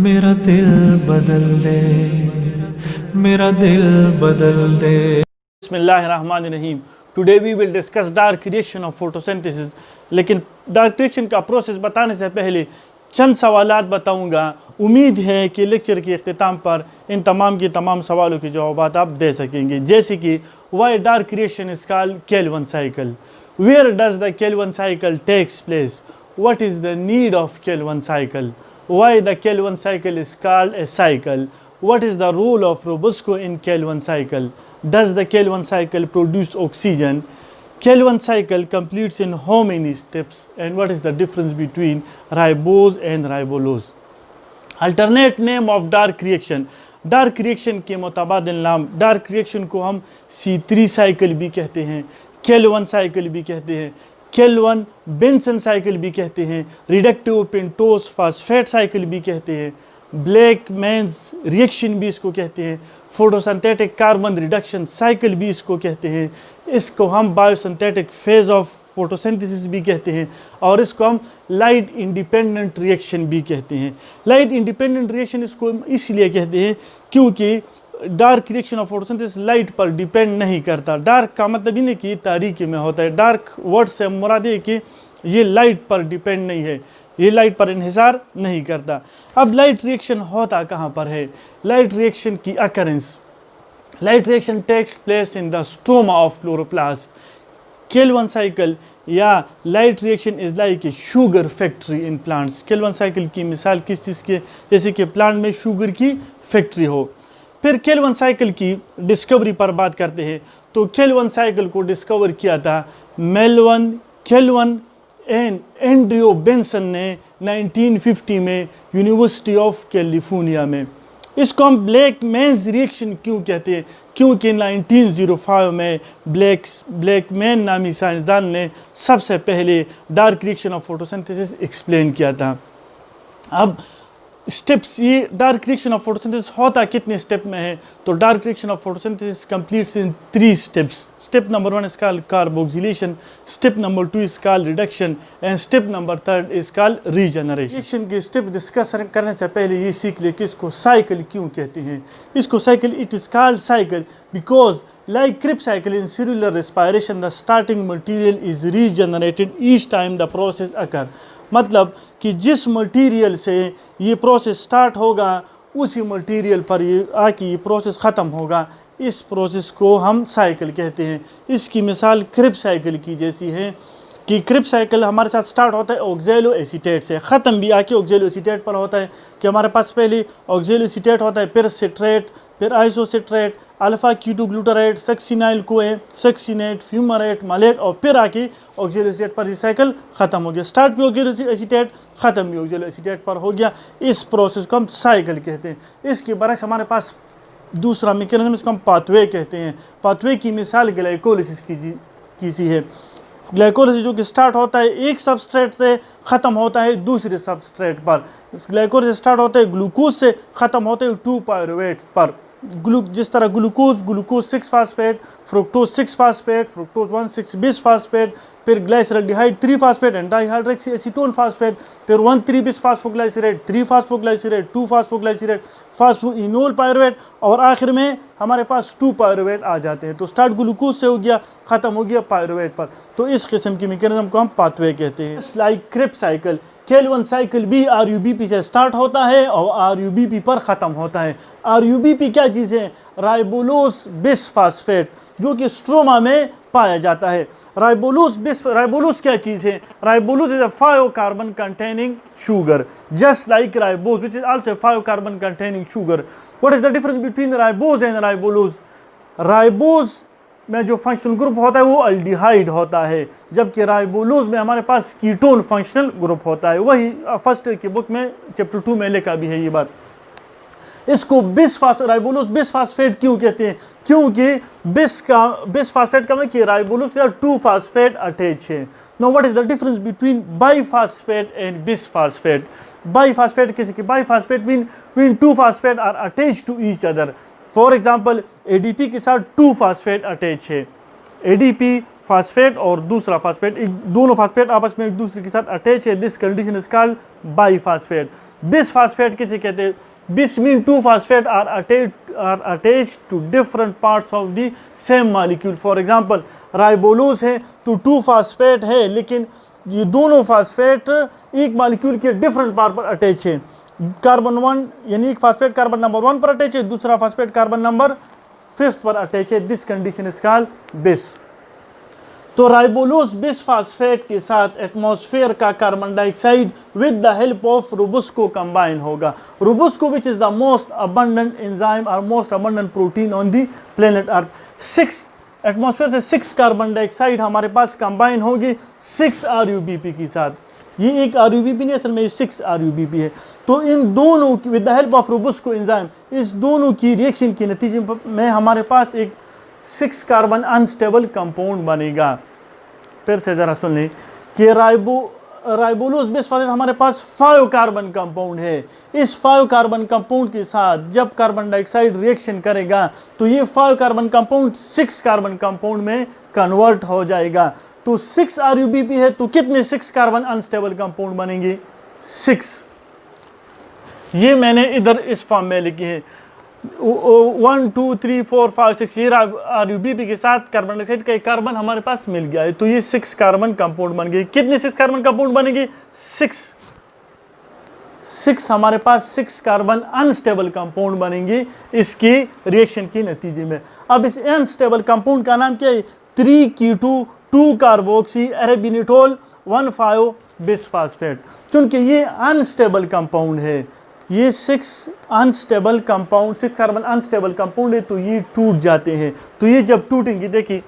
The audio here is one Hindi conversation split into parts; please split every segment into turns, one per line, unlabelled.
मेरा दिल बदल दे, मेरा दिल बदल दे।
बिस्मिल्लाहिर्रहमानिर्रहीम। Today we will discuss dark creation of photosynthesis. लेकिन डार्क क्रिएशन का प्रोसेस बताने से पहले चंद सवालात बताऊंगा। उम्मीद है कि लेक्चर के अख्तिताम पर इन तमाम के तमाम सवालों के जवाब आप दे सकेंगे। जैसे कि why dark creation is called Kelvin cycle, where does the Kelvin cycle takes place, what is the need of Kelvin cycle, why the Kelvin cycle is called a cycle, what is the role of Robusco in Kelvin cycle, does the Kelvin cycle produce oxygen, Kelvin cycle completes in how many steps, and what is the difference between ribose and ribolose. Alternate name of dark reaction, dark reaction के मुतबादिल नाम, डार्क रिएक्शन को हम C3 साइकिल भी कहते हैं, केल्विन साइकिल भी कहते हैं, केल्विन बेंसन साइकिल भी कहते हैं, रिडक्टिव पेंटोस फास्फेट साइकिल भी कहते हैं, ब्लैक मैन्स रिएक्शन भी इसको कहते हैं, फोटोसिंथेटिक कार्बन रिडक्शन साइकिल भी इसको कहते हैं, इसको हम बायोसिंथेटिक फेज ऑफ फोटोसिंथेसिस भी कहते हैं, और इसको हम लाइट इंडिपेंडेंट रिएक्शन भी कहते हैं। लाइट इंडिपेंडेंट रिएक्शन इसको इसलिए कहते हैं क्योंकि dark reaction of photosynthesis light पर डिपेंड नहीं करता। डार्क का मतलब ही नहीं कि तारीकी में होता है, डार्क वर्ड से मुराद है कि ये लाइट पर डिपेंड नहीं है, ये लाइट पर इन्हिसार नहीं करता। अब लाइट रिएक्शन होता कहाँ पर है? लाइट रिएक्शन की occurrence, light reaction takes place in the stroma of chloroplast. Calvin cycle या light reaction is like a sugar factory in plants. Calvin cycle की मिसाल किस चीज़ के, जैसे कि प्लांट में शुगर की फैक्ट्री हो। फिर केल्विन साइकिल की डिस्कवरी पर बात करते हैं, तो केल्विन साइकिल को डिस्कवर किया था Melvin kelvin and Andrew Benson ने 1950 में यूनिवर्सिटी ऑफ कैलिफोर्निया में। इसको हम ब्लैक मैन्स रिएक्शन क्यों कहते हैं? क्योंकि 1905 में ब्लैक मैन नामी साइंसदान ने सबसे पहले dark reaction of photosynthesis explain किया था। अब स्टेप्स, ये डार्क रिएक्शन ऑफ फोटोसिंथेसिस होता कितने स्टेप में है? तो dark reaction of photosynthesis completes in 3 steps. Step number 1 is called carboxylation, step number 2 is called reduction, and step number 3 is called regeneration. Reaction के स्टेप डिस्कस करने से पहले ये सीख ले कि इसको साइकिल क्यों कहते हैं। इसको cycle, it is called cycle because like Krebs cycle in cellular respiration, the starting material is regenerated each time the process occur। मतलब कि जिस मटेरियल से ये प्रोसेस स्टार्ट होगा उसी मटेरियल पर ये आके ये प्रोसेस ख़त्म होगा। इस प्रोसेस को हम साइकिल कहते हैं। इसकी मिसाल क्रिब्स साइकिल की जैसी है कि क्रिब्स साइकिल हमारे साथ स्टार्ट होता है ऑक्जेलो एसीटेट से, ख़त्म भी आके ऑक्जेलो एसीटेट पर होता है कि हमारे पास पहले ऑक्जेलो एसीटेट होता है, फिर सिट्रेट, फिर आइसोसिट्रेट, अल्फा कीटोग्लूटाराइड, सक्सिनाइल कोए, सक्सिनेट, फ्यूमरेट, मलेट, और फिर आके ऑक्जेलो एसीटेट पर ये साइकिल ख़त्म हो गया। स्टार्ट भी ऑक्जेलो एसीटेट, ख़त्म भी ऑक्जेलो एसीटेट पर हो गया। इस प्रोसेस को हम साइकिल कहते हैं। इसके बरक्स हमारे पास दूसरा मैकेनिज्म, इसको हम पाथवे कहते हैं। पाथवे की मिसाल ग्लाइकोलिसिस की सी है। ग्लाइकोलिसिस जो कि स्टार्ट होता है एक सबस्ट्रेट से, ख़त्म होता है दूसरे सबस्ट्रेट पर। ग्लाइकोलिसिस स्टार्ट होता है ग्लूकोज से, ख़त्म होते हैं 2 पायरुवेट्स पर। जिस तरह glucose 6 phosphate, fructose 6 phosphate, fructose 1,6 बिस फास्फेट, फिर glyceraldehyde 3 phosphate and dihydroxy acetone phosphate, फिर 1,3 बिस फास्फोग्लाइसरेट, 3 फास्फोग्लाइसरेट, 2 फास्फोग्लाइसरेट, फास्फोइनोल पायरुवेट, और आखिर में हमारे पास 2 पायरुवेट आ जाते हैं। तो स्टार्ट ग्लूकोज से हो गया, ख़त्म हो गया पायरुवेट पर। तो इस किस्म की मैकेनिज्म को हम पाथवे कहते हैं। Like cribs cycle, Calvin cycle भी RUBP से स्टार्ट होता है और RUBP पर ख़त्म होता है। RUBP क्या चीज़ है? राइबोलोस बिस फास्फेट, जो कि स्ट्रोमा में पाया जाता है। राइबोलोस क्या चीज़ है? Ribulose is a 5 carbon containing sugar, just like ribose which is also 5 carbon containing sugar. What is the difference between ribose and ribulose? Ribose में जो फंक्शनल ग्रुप होता है वो अल्डिहाइड होता है, जबकि राइबोलोज में हमारे पास कीटोन फंक्शनल ग्रुप होता है। वही फर्स्ट की बुक में चैप्टर 2 में लिखा भी है ये बात। इसको राइबोलोज बिस फास्फेट क्यों कहते हैं? क्योंकि बिस फास्फेट का मतलब कि राइबोलोज से 2 फास्फेट अटैच है। No what is the difference between biphosphate and bisphosphate? Biphosphate किसी की biphosphate mean 2 phosphate are attach to each other. For example ADP के साथ 2 फास्फेट अटैच है। ADP फास्फेट और दूसरा फास्फेट, दोनों फास्फेट आपस में एक दूसरे के साथ अटैच है। This condition is called biphosphate. Bisphosphate किसे कहते हैं? Bis mean two phosphate are attached to different parts of the same molecule. For example ribulose है तो टू फास्फेट है, लेकिन ये दोनों फास्फेट एक मॉलिक्यूल के डिफरेंट पार्ट पर अटैच है। कार्बन 1 यानी एक फास्फेट कार्बन नंबर 1 पर अटैच है, दूसरा फास्फेट कार्बन नंबर 5 पर अटैच है। दिस कंडीशन इज कॉल्ड बिस। तो राइबोलोज बिसफास्फेट के साथ एटमॉस्फेयर का carbon dioxide with the help of rubisco combine होगा। Rubisco which is the most abundant enzyme और most abundant protein on the planet earth. 6 atmosphere से 6 कार्बन डाइऑक्साइड हमारे पास कंबाइन होगी 6 RUBP के साथ। ये एक RUBP नहीं, असल में 6 RUBP है। तो इन दोनों की with the help of rubisco enzyme, इस दोनों की रिएक्शन के नतीजे में हमारे पास एक 6 कार्बन अनस्टेबल कंपाउंड बनेगा। फिर से ज़रा सुन लें कि राइबोलोज बिसफास्फेट हमारे पास 5 कार्बन कंपाउंड है। इस 5 कार्बन कंपाउंड के साथ जब कार्बन डाइऑक्साइड रिएक्शन करेगा तो ये 5 कार्बन कंपाउंड 6 कार्बन कंपाउंड में कन्वर्ट हो जाएगा। तो 6 RUBP है तो कितने 6 कार्बन अनस्टेबल कंपाउंड बनेंगे? 6। ये मैंने इधर इस फॉर्म में लिखे हैं 1 2 3 4 5 6। ये RUBP के साथ कार्बन डाइऑक्साइड का एक कार्बन हमारे पास मिल गया है, तो ये 6 कार्बन कंपाउंड बन गए। कितने 6 कार्बन कंपाउंड बनेंगे? 6 हमारे पास 6 कार्बन अनस्टेबल कंपाउंड बनेंगे इसकी रिएक्शन के नतीजे में। अब इस अनस्टेबल कंपाउंड का नाम क्या है? 3keto 2 carboxy अरेबिनिटोल 1,5 बिसफास्फेट। चूंकि ये अनस्टेबल कंपाउंड है, ये 6 unstable compound 6 carbon unstable compound है, तो ये टूट जाते हैं। तो ये जब टूटेंगे, देखिए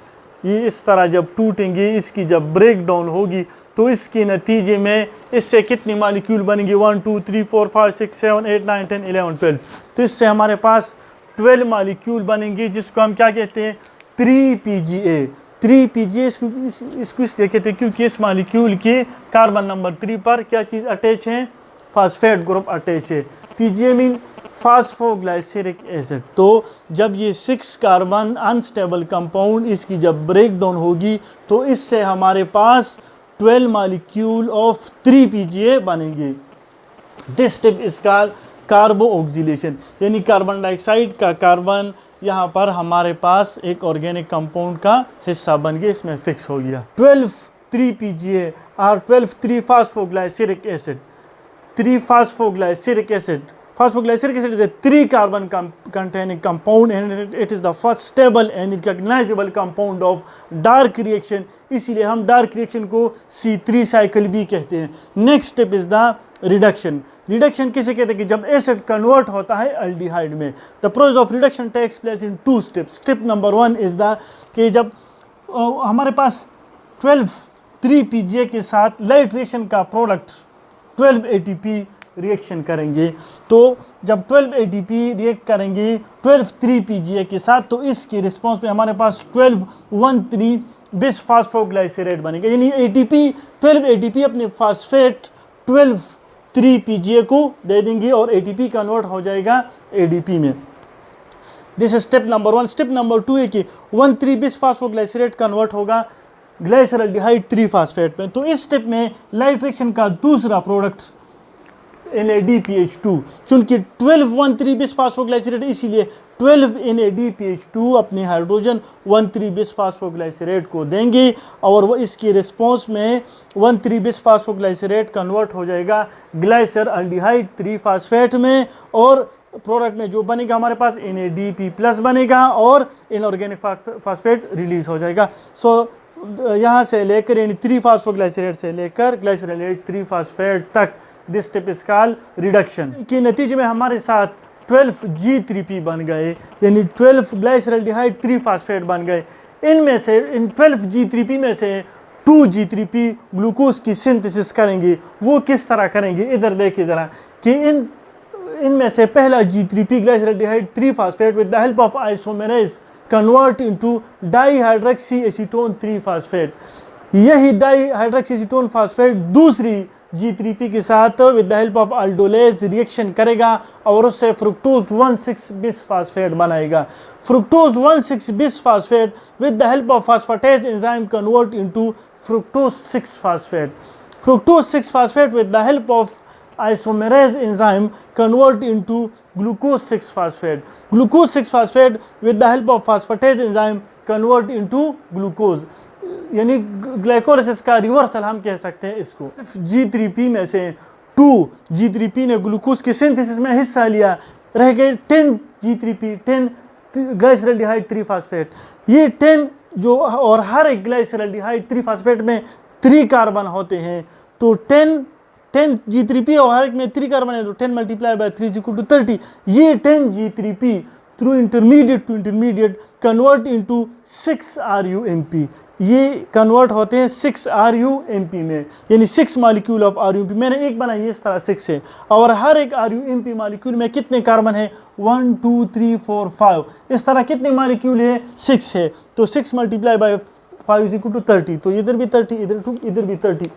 ये इस तरह जब टूटेंगे, इसकी जब ब्रेक डाउन होगी तो इसके नतीजे में इससे कितनी मॉलिक्यूल बनेंगे? 1 2 3 4 5 6 7 8 9 10 11 12। तो इससे हमारे पास 12 मॉलिक्यूल बनेंगे, जिसको हम क्या कहते हैं? 3PGA। 3PGA इसको इसलिए कहते हैं क्योंकि इस मॉलिक्यूल के कार्बन नंबर 3 पर क्या चीज़ अटैच है? फास्फेट ग्रुप अटैच है। PGA mean phosphoglyceric acid. तो जब ये 6 कार्बन अनस्टेबल कंपाउंड इसकी जब ब्रेक डाउन होगी तो इससे हमारे पास 12 मॉलिक्यूल ऑफ 3PGA बनेंगे। This step is called कार्बो oscillation, यानी कार्बन डाइऑक्साइड का कार्बन यहाँ पर हमारे पास एक ऑर्गेनिक कंपाउंड का हिस्सा बन गया, इसमें फिक्स हो गया। 12 3PGA और 12 3-phosphoglyceric acid। 3-phosphoglyceric acid is a 3 carbon containing compound and it is the first stable and recognizable compound of dark reaction। इसीलिए हम dark reaction को C3 cycle भी कहते हैं। Next step is the reduction। Reduction किसे कहते हैं? कि जब एसिड कन्वर्ट होता है एल्डिहाइड में। The process of reduction takes place in 2 steps. Step number 1 is the कि जब हमारे पास 12 3PGA के साथ लाइट रिएक्शन का प्रोडक्ट 12 ATP रिएक्शन करेंगे, तो जब 12 ATP रिएक्ट करेंगे 12 3PGA के साथ, तो इसके रिस्पॉन्स में हमारे पास 12 बिसफास्फोग्लाइसरेट बनेगा। यानी 12 ATP अपने फास्फेट 12 3PGA को दे देंगे और ATP कन्वर्ट हो जाएगा ADP में। This step number 1। Step number 2 है कि 1,3 बिसफास्फोग्लाइसरेट कन्वर्ट होगा ग्लाइसरल्डिहाइड 3 फास्फेट में। तो इस स्टेप में लाइट रिएक्शन का दूसरा प्रोडक्ट NADPH2, चूंकि 12 बिसफास्फोग्लाइसरेट, इसीलिए 12 NADPH2 अपने हाइड्रोजन 1,3 बिसफास्फोग्लाइसरेट को देंगे और वो इसके रिस्पॉन्स में 1,3 बिसफास्फोग्लाइसरेट कन्वर्ट हो जाएगा ग्लाइसरल्डिहाइड 3 फास्फेट में, और प्रोडक्ट में जो बनेगा हमारे पास NADP+ बनेगा और इनऑर्गेनिक फास्फेट रिलीज हो जाएगा। सो यहाँ से लेकर यानी 3 फास्फोग्लाइसरेट से लेकर ग्लाइसरल्डिहाइड 3 फास्फेट तक this step is called reduction. के नतीजे में हमारे साथ 12 G3P बन गए, यानी 12 ग्लाइसरल्डिहाइड 3 फास्फेट बन गए। इनमें से इन 12 G3P में से 2 G3P ग्लूकोज की सिंथेसिस करेंगे। वो किस तरह करेंगे? इधर देखिए ज़रा कि इनमें से पहला G3P glyceraldehyde 3 phosphate with the help of isomerase convert into dihydroxy acetone 3 phosphate. यही डाईहाइड्रोक्सी एसीटोन फास्फेट दूसरी G3P के साथ with the help of aldolase reaction करेगा और उससे फ्रुक्टोज 1,6 बिसफास्फेट बनाएगा। Fructose 1,6 bisphosphate with the help of phosphatase enzyme convert into fructose 6 phosphate. Fructose 6 phosphate with the help of isomerase enzyme convert into glucose 6 phosphate. Glucose 6 phosphate with the help of phosphatase enzyme convert into glucose, यानी ग्लाइकोलाइसिस का रिवर्सल हम कह सकते हैं इसको। G3P में से 2 G3P ने ग्लूकोज के सिंथेसिस में हिस्सा लिया, रह गए 10 G3P 10 ग्लाइसरल्डिहाइड 3 फास्फेट। ये 10 जो और हर एक ग्लाइसरल्डिहाइड 3 फास्फेट में 3 कार्बन होते हैं, तो 10 G3P और हर एक में 3 कार्बन है, तो 10 मल्टीप्लाई बाय 3 इक्वल टू 30। ये 10 G3P through intermediate to intermediate convert into 6 RUMP। ये कन्वर्ट होते हैं 6 RUMP में, यानी 6 मॉलिक्यूल ऑफ RUMP। मैंने एक बनाई इस तरह 6 है, और हर एक RUMP मॉलिक्यूल में कितने कार्बन है 1 2 3 4 5, इस तरह कितने मॉलिक्यूल है 6 है, तो 6 मल्टीप्लाई बाय 5 इक्वल टू 30। तो इधर भी 30 इधर भी 30,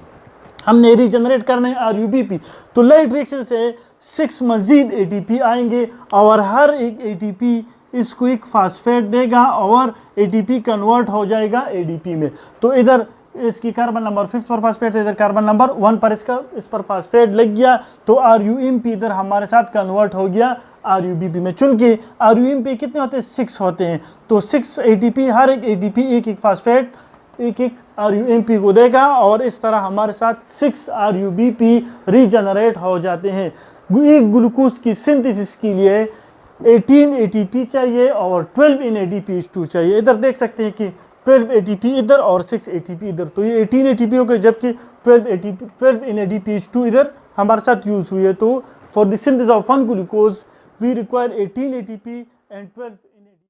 हमने रीजनरेट करना है RUBP। तो लाइट रिएक्शन से 6 मजीद ATP आएंगे और हर एक ATP इसको एक फास्फेट देगा और ATP कन्वर्ट हो जाएगा ADP में। तो इधर इसकी कार्बन नंबर 5 पर फास्फेट है, इधर कार्बन नंबर 1 पर इस पर फास्फेट लग गया, तो RUMP इधर हमारे साथ कन्वर्ट हो गया RUBP में। चूंकि RUMP कितने होते हैं 6 होते हैं, तो 6 ATP, हर एक ATP एक फास्फेट एक RUMP को देगा और इस तरह हमारे साथ 6 RUBP रीजनरेट हो जाते हैं। एक ग्लूकोज की सिंथेसिस के लिए 18 ATP चाहिए और 12 in ADP2 चाहिए। इधर देख सकते हैं कि 12 ATP इधर और 6 ATP इधर, तो ये 18 ATP हो गए, जबकि 12 in ADP2 इधर हमारे साथ यूज हुई है। तो for the synthesis of 1 glucose we require 18 ATP and 12